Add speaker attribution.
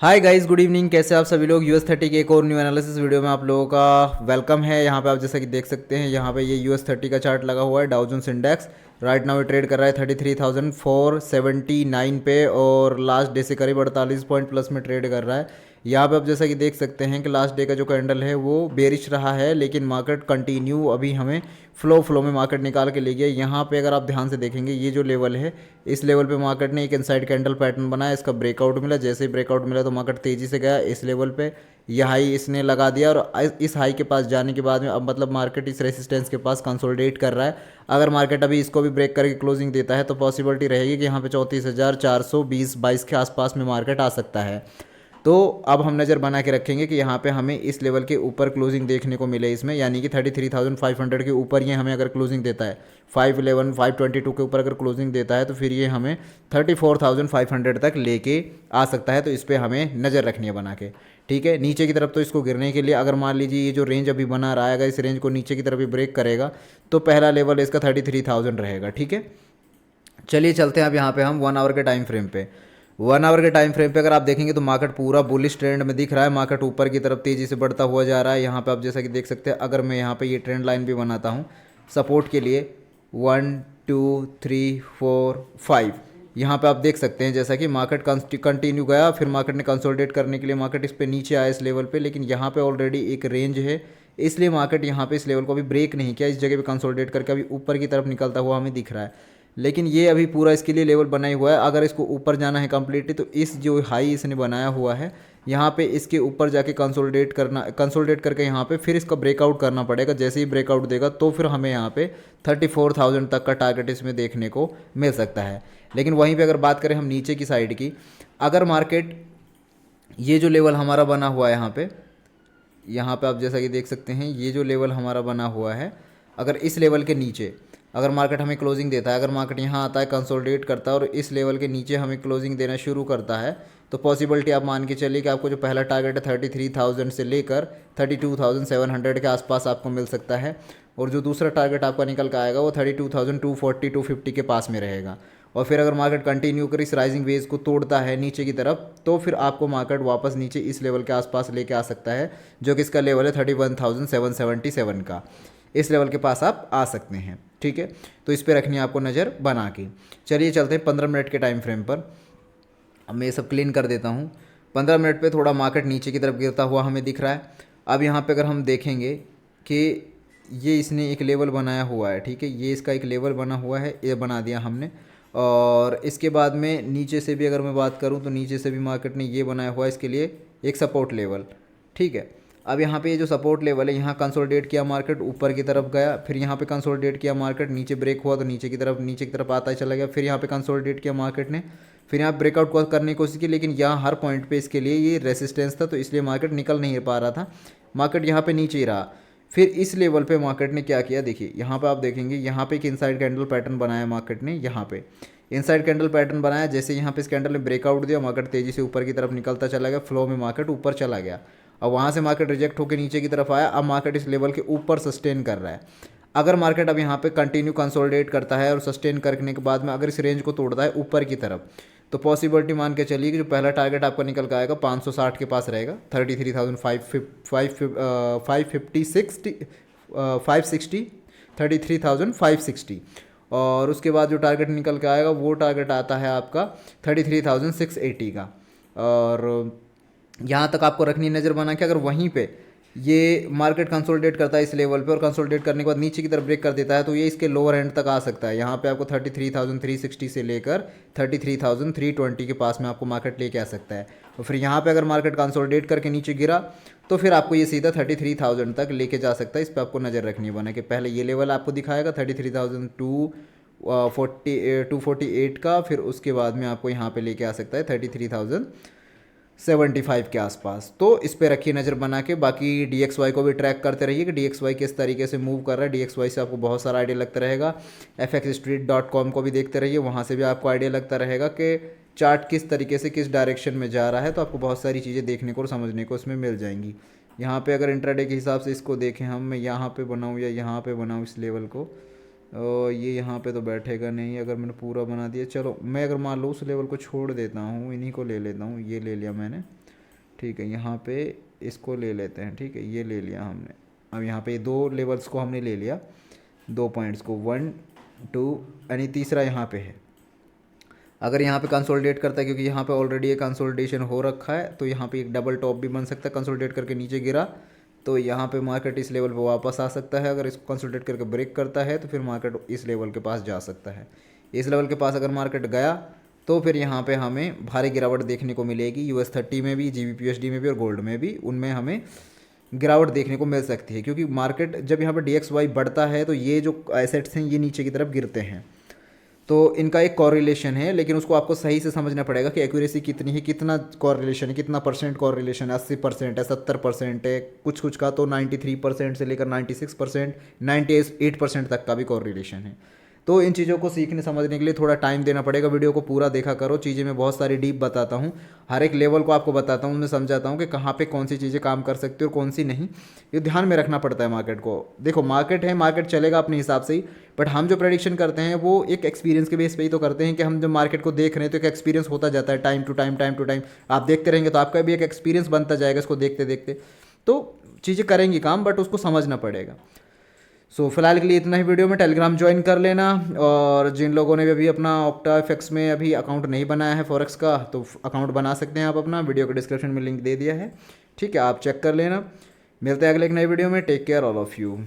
Speaker 1: Hi guys, good evening. कैसे आप सभी लोग। US 30 के एक और न्यू एनालिसिस वीडियो में आप लोगों का वेलकम है। यहाँ पे आप जैसा कि देख सकते हैं, यहाँ पे ये US 30 का चार्ट लगा हुआ है, Dow Jones index. Right now ये ट्रेड कर रहा है 33,479 पे और लास्ट डे से करीब 48 पॉइंट प्लस में ट्रेड कर रहा है। यहाँ पे आप जैसा कि देख सकते हैं कि लास्ट डे का जो कैंडल है वो बेरिश रहा है, लेकिन मार्केट कंटिन्यू अभी हमें फ्लो में मार्केट निकाल के ले गया। यहाँ पे अगर आप ध्यान से देखेंगे, ये जो लेवल है, इस लेवल पे मार्केट ने एक इनसाइड कैंडल पैटर्न बनाया, इसका ब्रेकआउट मिला। जैसे ही ब्रेकआउट मिला तो मार्केट तेज़ी से गया इस लेवल पे, यह हाई इसने लगा दिया और इस हाई के पास जाने के बाद में अब मतलब मार्केट इस रेसिस्टेंस के पास कंसोलिडेट कर रहा है। अगर मार्केट अभी इसको भी ब्रेक करके क्लोजिंग देता है तो पॉसिबिलिटी रहेगी कि यहाँ पे 34,420-22 के आसपास में मार्केट आ सकता है। तो अब हम नज़र बना के रखेंगे कि यहाँ पे हमें इस लेवल के ऊपर क्लोजिंग देखने को मिले इसमें, यानी कि 33,500 के ऊपर ये हमें अगर क्लोजिंग देता है, 511 522 के ऊपर अगर क्लोजिंग देता है तो फिर ये हमें 34,500 तक लेके आ सकता है। तो इस पर हमें नज़र रखनी है बना के। ठीक है, नीचे की तरफ तो इसको गिरने के लिए अगर मान लीजिए ये जो रेंज अभी बना रहा है, अगर इस रेंज को नीचे की तरफ भी ब्रेक करेगा तो पहला लेवल इसका 33,000 रहेगा। ठीक है, चलिए चलते हैं अब यहाँ पे हम 1 आवर के टाइम फ्रेम पे। 1 आवर के टाइम फ्रेम पे अगर आप देखेंगे तो मार्केट पूरा बुलिश ट्रेंड में दिख रहा है। मार्केट ऊपर की तरफ तेज़ी से बढ़ता हुआ जा रहा है। यहाँ पे आप जैसा कि देख सकते हैं, अगर मैं यहाँ पे ये ट्रेंड लाइन भी बनाता हूँ सपोर्ट के लिए, 1 2 3 4 5, यहाँ पे आप देख सकते हैं जैसा कि मार्केट कंटिन्यू गया, फिर मार्केट ने कंसोलिडेट करने के लिए मार्केट इस पे नीचे आया इस लेवल पे, लेकिन यहाँ पे ऑलरेडी एक रेंज है, इसलिए मार्केट यहाँ पे इस लेवल को अभी ब्रेक नहीं किया, इस जगह पे कंसोलिडेट करके अभी ऊपर की तरफ निकलता हुआ हमें दिख रहा है। लेकिन ये अभी पूरा इसके लिए लेवल बना ही हुआ है। अगर इसको ऊपर जाना है कम्प्लीटली तो इस जो हाई इसने बनाया हुआ है, यहाँ पे इसके ऊपर जाके कंसोलिडेट करके यहाँ पे फिर इसका ब्रेकआउट करना पड़ेगा। जैसे ही ब्रेकआउट देगा तो फिर हमें यहाँ पे 34,000 तक का टारगेट इसमें देखने को मिल सकता है। लेकिन वहीं पे अगर बात करें हम नीचे की साइड की, अगर मार्केट ये जो लेवल हमारा बना हुआ है यहाँ पे आप जैसा कि देख सकते हैं, ये जो लेवल हमारा बना हुआ है, अगर इस लेवल के नीचे अगर मार्केट हमें क्लोजिंग देता है, अगर मार्केट यहाँ आता है कंसोलिडेट करता है और इस लेवल के नीचे हमें क्लोजिंग देना शुरू करता है, तो पॉसिबिलिटी आप मान के चलिए कि आपको जो पहला टारगेट है 33,000 से लेकर 32,700 के आसपास आपको मिल सकता है, और जो दूसरा टारगेट आपका निकल कर आएगा वो 32,240 250 के पास में रहेगा। और फिर अगर मार्केट कंटिन्यू कर इस राइजिंग वेज को तोड़ता है नीचे की तरफ, तो फिर आपको मार्केट वापस नीचे इस लेवल के आसपास लेके आ सकता है, जो कि इसका लेवल है 31,777 का। इस लेवल के पास आप आ सकते हैं। ठीक है, तो इस पर रखनी है आपको नज़र बना के। चलिए चलते हैं 15 मिनट के टाइम फ्रेम पर। अब मैं ये सब क्लीन कर देता हूँ। 15 मिनट पे थोड़ा मार्केट नीचे की तरफ गिरता हुआ हमें दिख रहा है। अब यहाँ पे अगर हम देखेंगे कि ये इसने एक लेवल बनाया हुआ है, ठीक है, ये इसका एक लेवल बना हुआ है, ये बना दिया हमने। और इसके बाद में नीचे से भी अगर मैं बात करूँ तो नीचे से भी मार्केट ने ये बनाया हुआ है इसके लिए एक सपोर्ट लेवल। ठीक है, अब यहाँ पे ये जो सपोर्ट लेवल है, यहाँ कंसोलिडेट किया मार्केट, ऊपर की तरफ गया, फिर यहाँ पे कंसोलिडेट किया मार्केट, नीचे ब्रेक हुआ तो नीचे की तरफ आता ही चला गया, फिर यहाँ पे कंसोलिडेट किया मार्केट ने, फिर यहाँ ब्रेकआउट करने की कोशिश की, लेकिन यहाँ हर पॉइंट पे इसके लिए ये रेसिस्टेंस था, तो इसलिए मार्केट निकल नहीं पा रहा था। मार्केट यहाँ पे नीचे ही रहा। फिर इस लेवल पे मार्केट ने क्या किया, देखिए यहाँ पे आप देखेंगे, यहाँ पे एक इनसाइड कैंडल पैटर्न बनाया मार्केट ने, यहाँ पे इनसाइड कैंडल पैटर्न बनाया। जैसे यहाँ पे इस कैंडल ने ब्रेकआउट दिया, मार्केट तेज़ी से ऊपर की तरफ निकलता चला गया, फ्लो में मार्केट ऊपर चला गया। अब वहाँ से मार्केट रिजेक्ट होकर नीचे की तरफ आया, अब मार्केट इस लेवल के ऊपर सस्टेन कर रहा है। अगर मार्केट अब यहाँ पे कंटिन्यू कंसोलिडेट करता है और सस्टेन करने के बाद में अगर इस रेंज को तोड़ता है ऊपर की तरफ, तो पॉसिबिलिटी मान के चलिए कि जो पहला टारगेट आपका निकल के आएगा 560 के पास रहेगा, 33,560, और उसके बाद जो टारगेट निकल के आएगा वो टारगेट आता है आपका 33,680 का। और यहाँ तक आपको रखनी नज़र बना के, अगर वहीं पे ये मार्केट कंसोलिडेट करता है इस लेवल पे और कंसोलिडेट करने के बाद नीचे की तरफ ब्रेक कर देता है, तो ये इसके लोअर एंड तक आ सकता है। यहाँ पे आपको 33,360 से लेकर 33,320 के पास में आपको मार्केट लेके आ सकता है। और फिर यहाँ पे अगर मार्केट कंसोलिडेट करके नीचे गिरा तो फिर आपको ये सीधा 33,000 तक लेके जा सकता है। इस पर आपको नज़र रखनी बना कि पहले ये लेवल आपको दिखाएगा 33,248 का, फिर उसके बाद में आपको यहाँ पे लेके आ सकता है 33,075 के आसपास। तो इस पे रखिए नज़र बना के। बाकी DXY को भी ट्रैक करते रहिए कि DXY किस तरीके से मूव कर रहा है। DXY से आपको बहुत सारा आइडिया लगता रहेगा। FXstreet.com को भी देखते रहिए, वहाँ से भी आपको आइडिया लगता रहेगा कि चार्ट किस तरीके से किस डायरेक्शन में जा रहा है, तो आपको बहुत सारी चीज़ें देखने को और समझने को उसमें मिल जाएंगी। यहाँ पे अगर इंट्राडे के हिसाब से इसको देखें हम, मैं यहाँ पे बनाऊँ या यहाँ पे बनाऊँ इस लेवल को, और ये यहाँ पे तो बैठेगा नहीं अगर मैंने पूरा बना दिया। चलो मैं अगर मान लो उस लेवल को छोड़ देता हूँ, इन्हीं को ले लेता हूँ, ये ले लिया मैंने, ठीक है, यहाँ पे इसको ले लेते हैं। ठीक है, ये ले लिया हमने। अब यहाँ पे 2 लेवल्स को हमने ले लिया, 2 पॉइंट्स को, 1 2, यानी तीसरा यहाँ पे है। अगर यहाँ पे कंसोलिडेट करता है, क्योंकि यहाँ पे ऑलरेडी एक कंसोलिडेशन हो रखा है, तो यहाँ पे एक डबल टॉप भी बन सकता है। कंसोलिडेट करके नीचे गिरा तो यहाँ पे मार्केट इस लेवल पे वापस आ सकता है। अगर इसको कंसोलिडेट करके ब्रेक करता है तो फिर मार्केट इस लेवल के पास जा सकता है। इस लेवल के पास अगर मार्केट गया तो फिर यहाँ पे हमें भारी गिरावट देखने को मिलेगी। US30 में भी, GBP/USD में भी और गोल्ड में भी, उनमें हमें गिरावट देखने को मिल सकती है। क्योंकि मार्केट जब यहाँ पर DXY बढ़ता है तो ये जो एसेट्स हैं ये नीचे की तरफ गिरते हैं, तो इनका एक कॉरिलेशन है। लेकिन उसको आपको सही से समझना पड़ेगा कि एक्यूरेसी कितनी है, कितना कॉरिलेशन है, कितना परसेंट कॉरिलेशन है। 80% है, 70% है, कुछ कुछ का तो 93% से लेकर 96%, 98% तक का भी कॉरिलेशन है। तो इन चीज़ों को सीखने समझने के लिए थोड़ा टाइम देना पड़ेगा। वीडियो को पूरा देखा करो, चीज़ें मैं बहुत सारी डीप बताता हूँ, हर एक लेवल को आपको बताता हूँ, मैं समझाता हूँ कि कहाँ पे कौन सी चीज़ें काम कर सकती है और कौन सी नहीं। ये ध्यान में रखना पड़ता है मार्केट को। देखो मार्केट है, मार्केट चलेगा अपने हिसाब से ही, बट हम जो प्रेडिक्शन करते हैं वो एक एक्सपीरियंस के बेस पे ही तो करते हैं कि हम जब मार्केट को देख रहे हैं तो एक एक्सपीरियंस होता जाता है time to time, time to time. आप देखते रहेंगे तो आपका भी एक एक्सपीरियंस बनता जाएगा इसको देखते देखते। तो चीज़ें करेंगी काम, बट उसको समझना पड़ेगा। सो फिलहाल के लिए इतना ही वीडियो में। टेलीग्राम ज्वाइन कर लेना, और जिन लोगों ने भी अभी अपना OctaFX में अभी अकाउंट नहीं बनाया है फॉरेक्स का, तो अकाउंट बना सकते हैं आप अपना। वीडियो के डिस्क्रिप्शन में लिंक दे दिया है, ठीक है, आप चेक कर लेना। मिलते हैं अगले एक नए वीडियो में। Take care all of you.